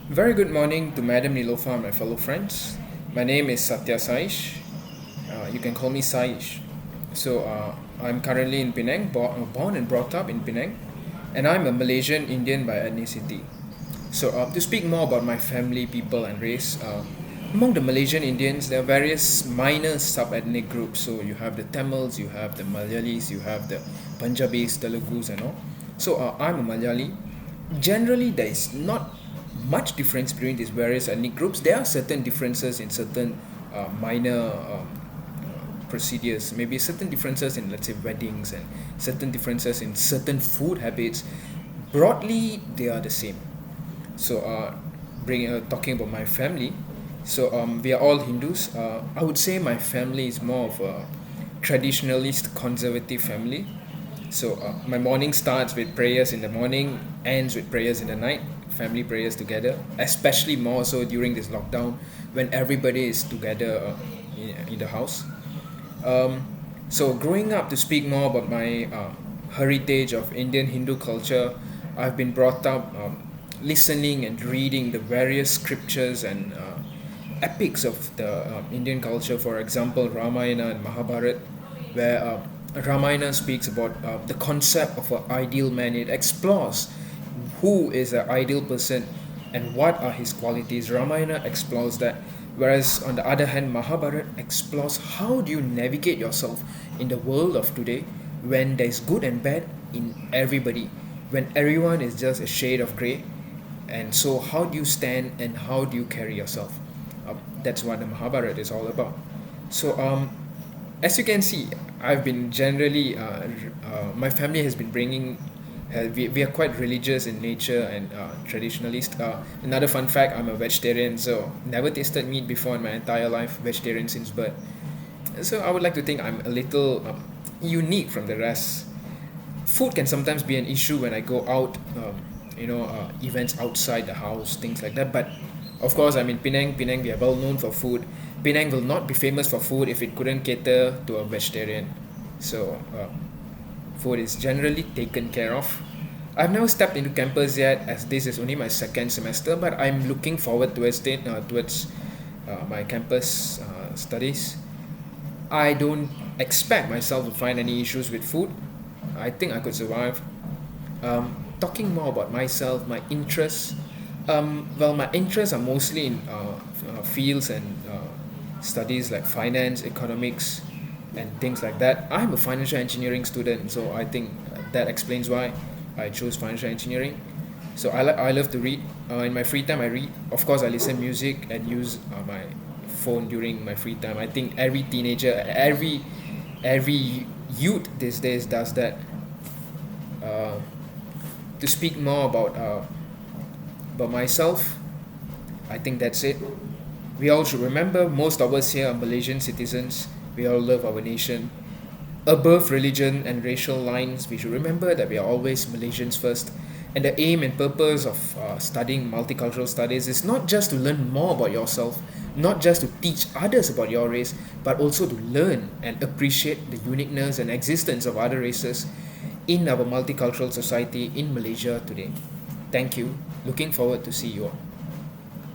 Very good morning to Madam Nilofa and my fellow friends. My name is Satya Saish. You can call me Saish. I'm currently in Penang, born and brought up in Penang, and I'm a Malaysian Indian by ethnicity. To speak more about my family, people, and race, among the Malaysian Indians, there are various minor sub-ethnic groups. So you have the Tamils, you have the Malayalis, you have the Punjabis, Telugus, and all. I'm a Malayali. Generally, there is not much difference between these various ethnic groups. There are certain differences in certain minor procedures, maybe certain differences in, let's say, weddings, and certain differences in certain food habits. Broadly, they are the same. So, talking about my family, we are all Hindus. I would say my family is more of a traditionalist, conservative family. My morning starts with prayers in the morning, ends with prayers in the night, family prayers together, especially more so during this lockdown when everybody is together in the house. Growing up, to speak more about my heritage of Indian Hindu culture, I've been brought up listening and reading the various scriptures and epics of the Indian culture. For example, Ramayana and Mahabharata, where Ramayana speaks about the concept of an ideal man. It explores who is an ideal person and what are his qualities. Ramayana explores that, whereas on the other hand, Mahabharata explores how do you navigate yourself in the world of today when there's good and bad in everybody, when everyone is just a shade of gray. And so, how do you stand and how do you carry yourself? That's what the Mahabharata is all about. So, as you can see, I've been generally, my family has been bringing, we are quite religious in nature and traditionalist. Another fun fact, I'm a vegetarian, so never tasted meat before in my entire life, vegetarian since birth. So I would like to think I'm a little unique from the rest. Food can sometimes be an issue when I go out, events outside the house, things like that. But of course, I'm in Penang. Penang, we are well known for food. Penang will not be famous for food if it couldn't cater to a vegetarian. Food is generally taken care of. I've never stepped into campus yet, as this is only my second semester, but I'm looking forward towards my campus studies. I don't expect myself to find any issues with food. I think I could survive. Talking more about myself, my interests. My interests are mostly in fields and studies like finance, economics, and things like that. I'm a financial engineering student, so I think that explains why I chose financial engineering. I love to read. In my free time, I read. Of course, I listen music and use my phone during my free time. I think every teenager, every youth these days does that. To speak more about myself, I think that's it. We all should remember most of us here are Malaysian citizens. We all love our nation. Above religion and racial lines, we should remember that we are always Malaysians first. And the aim and purpose of studying multicultural studies is not just to learn more about yourself, not just to teach others about your race, but also to learn and appreciate the uniqueness and existence of other races in our multicultural society in Malaysia today. Thank you. Looking forward to see you all.